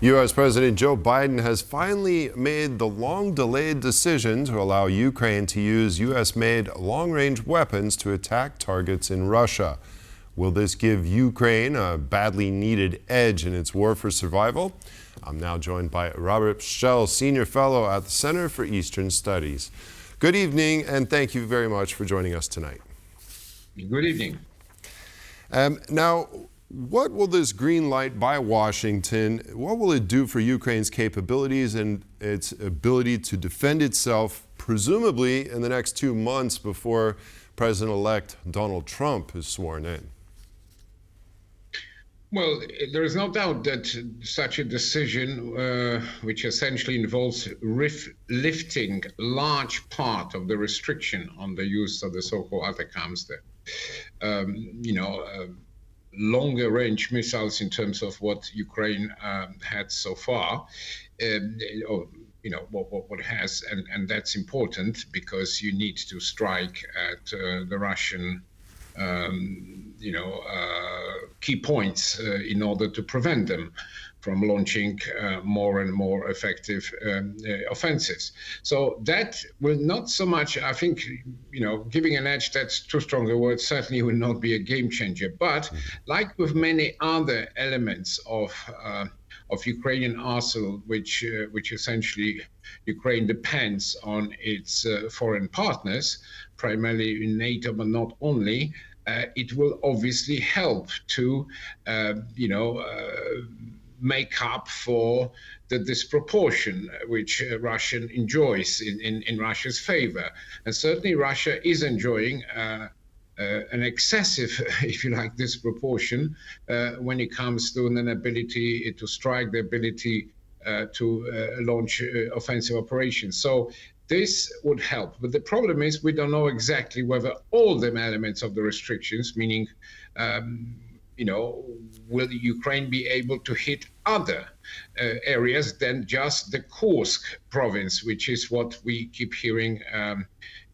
U.S. President Joe Biden has finally made the long-delayed decision to allow Ukraine to use U.S.-made long-range weapons to attack targets in Russia. Will this give Ukraine a badly needed edge in its war for survival? I'm now joined by Robert Pszczel, Senior Fellow at the Center for Eastern Studies. Good evening, and thank you very much for joining us tonight. Good evening. Now, what will this green light by Washington, what will it do for Ukraine's capabilities and its ability to defend itself, presumably in the next 2 months before President-elect Donald Trump is sworn in? Well, there is no doubt that such a decision, which essentially involves lifting large part of the restriction on the use of the so-called ATACMS, longer range missiles in terms of what Ukraine had so far, what it has, and that's important because you need to strike at the Russian key points in order to prevent them from launching more and more effective offensives. So that will not so much, I think, giving an edge, that's too strong a word, certainly will not be a game changer. But like with many other elements of Ukrainian arsenal, which essentially Ukraine depends on its foreign partners, primarily in NATO, but not only, it will obviously help to, make up for the disproportion which Russia enjoys in Russia's favor. And certainly Russia is enjoying an excessive, if you like, disproportion when it comes to an ability to strike, the ability to launch offensive operations. So this would help. But the problem is we don't know exactly whether all the elements of the restrictions, meaning will Ukraine be able to hit other areas than just the Kursk province, which is what we keep hearing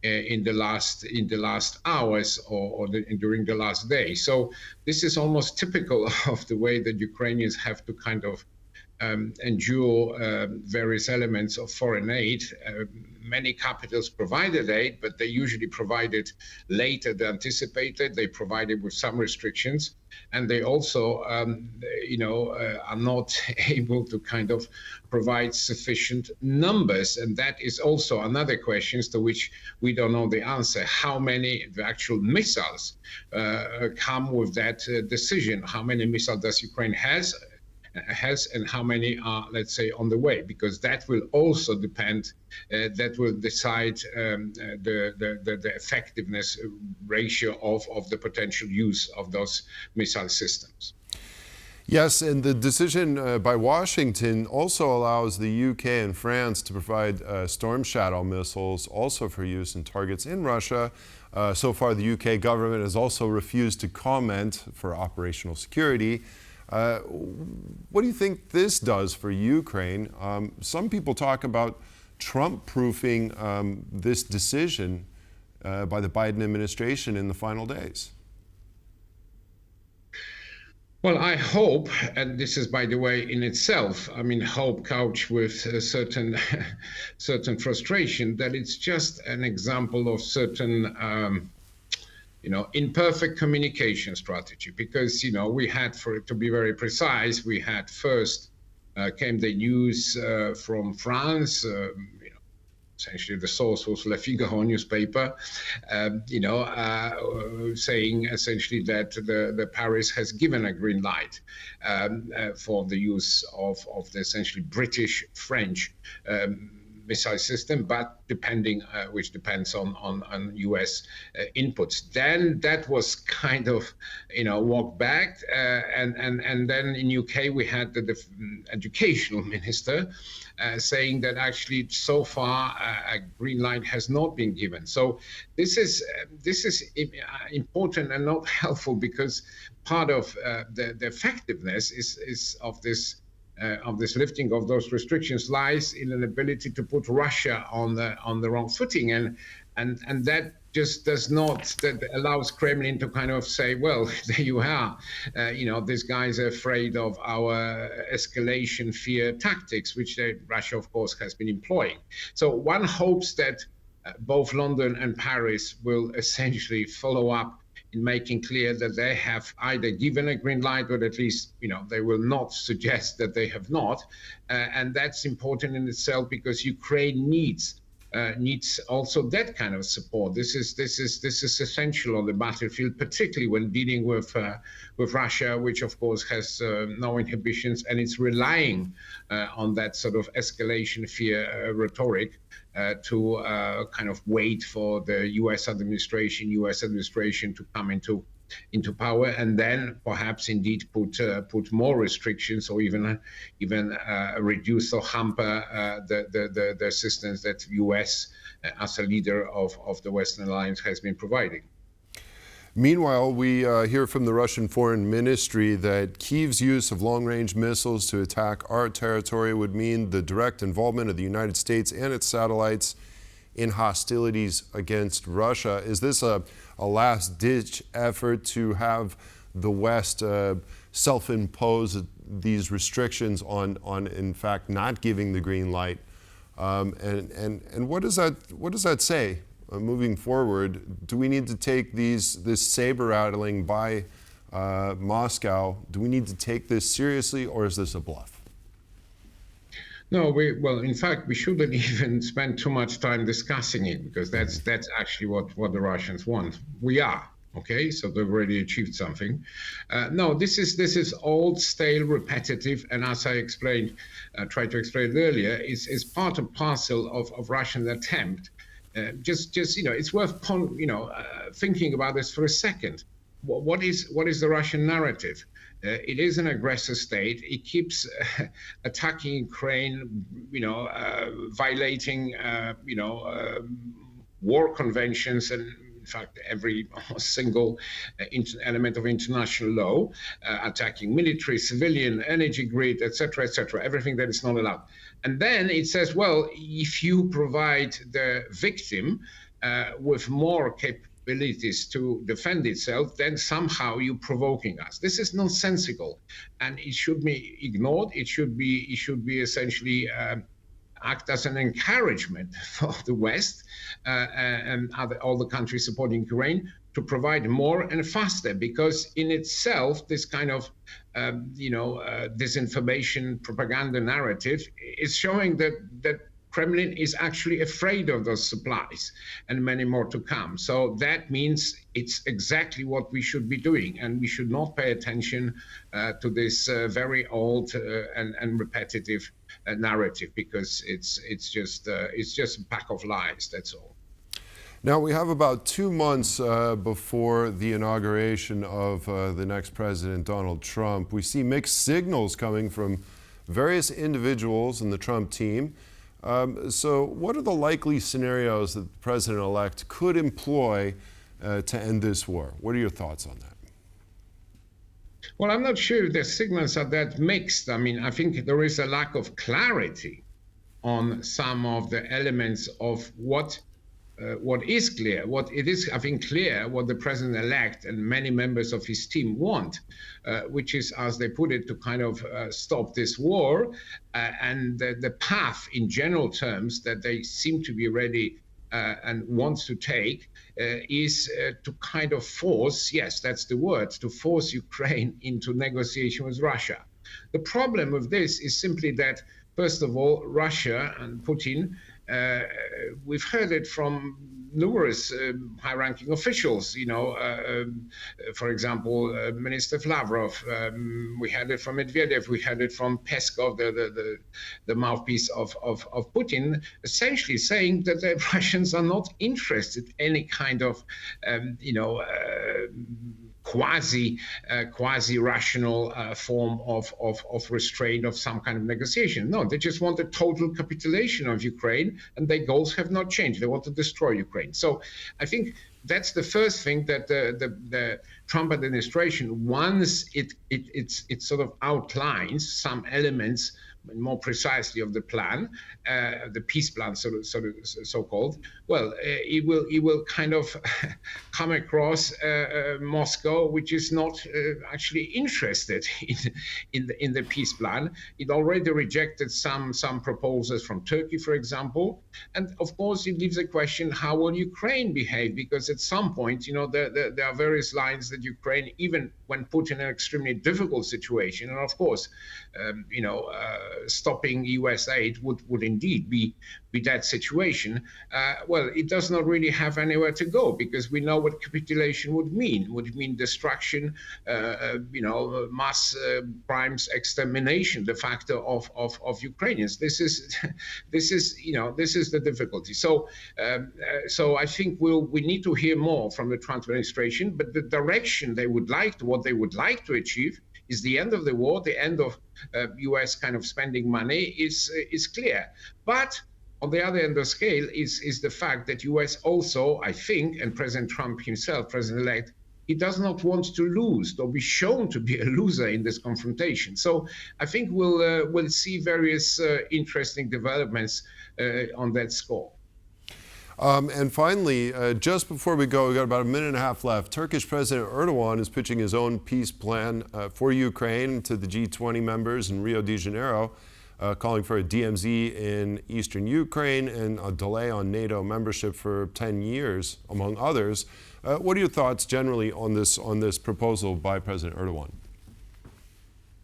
in the last hours or during the last day. So this is almost typical of the way that Ukrainians have to kind of endure various elements of foreign aid. Many capitals provided aid, but they usually provided later than anticipated. They provided with some restrictions, and they also, are not able to kind of provide sufficient numbers. And that is also another question to which we don't know the answer. How many the actual missiles come with that decision? How many missiles does Ukraine has, and how many are, let's say, on the way, because that will also depend, that will decide the effectiveness ratio of the potential use of those missile systems. Yes, and the decision by Washington also allows the UK and France to provide Storm Shadow missiles also for use in targets in Russia. So far, the UK government has also refused to comment for operational security. What do you think this does for Ukraine? Some people talk about Trump-proofing this decision by the Biden administration in the final days. Well, I hope, and this is, by the way, in itself, hope couched with a certain frustration, that it's just an example of certain imperfect communication strategy, because, we had, for it to be very precise, we had first came the news from France, essentially the source was Le Figaro newspaper, saying essentially that the Paris has given a green light for the use of the essentially British-French missile system, but which depends on U.S. inputs. Then that was kind of, walked back, and then in UK we had the educational minister saying that actually so far a green light has not been given. So this is important and not helpful, because part of the effectiveness is of this lifting of those restrictions lies in an ability to put Russia on the wrong footing. And and that just does not, that allows Kremlin to kind of say, well, there you are, this guy's afraid of our escalation fear tactics, which Russia, of course, has been employing. So one hopes that both London and Paris will essentially follow up in making clear that they have either given a green light, or at least, they will not suggest that they have not. And that's important in itself, because Ukraine needs also that kind of support. This is essential on the battlefield, particularly when dealing with Russia, which of course has no inhibitions, and it's relying on that sort of escalation fear rhetoric to kind of wait for the U.S. administration to come into power, and then perhaps indeed put more restrictions, or even reduce or hamper the assistance that U.S. As a leader of the Western Alliance has been providing. Meanwhile, we hear from the Russian Foreign Ministry that Kyiv's use of long-range missiles to attack our territory would mean the direct involvement of the United States and its satellites in hostilities against Russia. Is this a last-ditch effort to have the West self-impose these restrictions on, in fact, not giving the green light? And what does that say moving forward? Do we need to take this saber rattling by Moscow? Do we need to take this seriously, or is this a bluff? No, in fact, we shouldn't even spend too much time discussing it, because that's actually what the Russians want. We are. Okay, so they've already achieved something. No, this is old, stale, repetitive, and as I tried to explain earlier, is part and parcel of Russian attempt. Just it's worth thinking about this for a second. What is the Russian narrative? It is an aggressor state. It keeps attacking Ukraine, violating, war conventions, and in fact, every single element of international law, attacking military, civilian, energy grid, etc., everything that is not allowed. And then it says, well, if you provide the victim with more capabilities to defend itself, then somehow you're provoking us. This is nonsensical, and it should be ignored. It should be essentially act as an encouragement for the West and all the countries supporting Ukraine to provide more and faster, because in itself, this kind of disinformation propaganda narrative is showing that Kremlin is actually afraid of those supplies, and many more to come. So that means it's exactly what we should be doing, and we should not pay attention to this very old and repetitive narrative, because it's just a pack of lies. That's all. Now, we have about 2 months before the inauguration of the next president, Donald Trump. We see mixed signals coming from various individuals in the Trump team. So what are the likely scenarios that the president-elect could employ to end this war? What are your thoughts on that? Well, I'm not sure the signals are that mixed. I mean, I think there is a lack of clarity on some of the elements of what is clear. What it is, I think, clear what the president-elect and many members of his team want, which is, as they put it, to kind of stop this war. And the path, in general terms, that they seem to be ready and want to take is to kind of force, yes, that's the word, to force Ukraine into negotiation with Russia. The problem with this is simply that, first of all, Russia and Putin, we've heard it from numerous high-ranking officials, for example, Minister Lavrov, we had it from Medvedev, we had it from Peskov, the mouthpiece of Putin, essentially saying that the Russians are not interested in any kind of, quasi-rational form of restraint of some kind of negotiation. No, they just want a total capitulation of Ukraine, and their goals have not changed. They want to destroy Ukraine. So I think that's the first thing that the Trump administration, once it sort of outlines some elements more precisely of the plan, the peace plan, so called, well, it will kind of come across Moscow, which is not actually interested in the peace plan. It already rejected some proposals from Turkey, for example, and of course it leaves a question: how will Ukraine behave? Because at some point, there are various lines that Ukraine, even when put in an extremely difficult situation, and of course, stopping US aid would indeed be that situation. Well, it does not really have anywhere to go, because we know what capitulation would mean. Would mean destruction, mass crimes, extermination, de facto of Ukrainians. This is the difficulty. So I think we need to hear more from the Trump administration, but the direction what they would like to achieve is the end of the war, the end of U.S. kind of spending money is clear. But on the other end of the scale is the fact that U.S. also, I think, and President Trump himself, President-elect, he does not want to lose or be shown to be a loser in this confrontation. So I think we'll see various interesting developments on that score. And finally, just before we go, we've got about a minute and a half left. Turkish President Erdogan is pitching his own peace plan for Ukraine to the G20 members in Rio de Janeiro, calling for a DMZ in eastern Ukraine and a delay on NATO membership for 10 years, among others. What are your thoughts generally on this proposal by President Erdogan?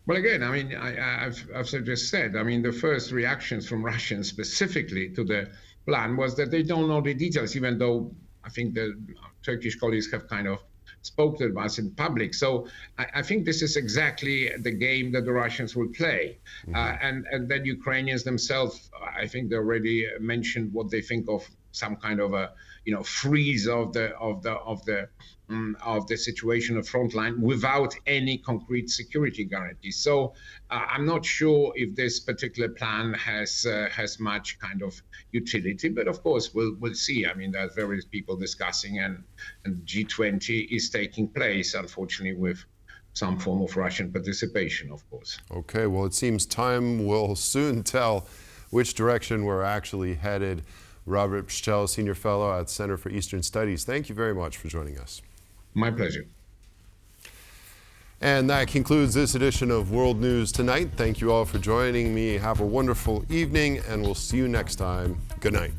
Well, again, I've just said, the first reactions from Russians specifically to the plan was that they don't know the details, even though I think the Turkish colleagues have kind of spoken about us in public. So I think this is exactly the game that the Russians will play. And then Ukrainians themselves, I think they already mentioned what they think of some kind of a freeze of the situation of frontline without any concrete security guarantees. So I'm not sure if this particular plan has much kind of utility, but of course we'll see. There are various people discussing, and G20 is taking place, unfortunately, with some form of Russian participation, of course. Okay, well, it seems time will soon tell which direction we're actually headed. Robert Pszczel, Senior Fellow at Center for Eastern Studies, thank you very much for joining us. My pleasure. And that concludes this edition of World News Tonight. Thank you all for joining me. Have a wonderful evening, and we'll see you next time. Good night.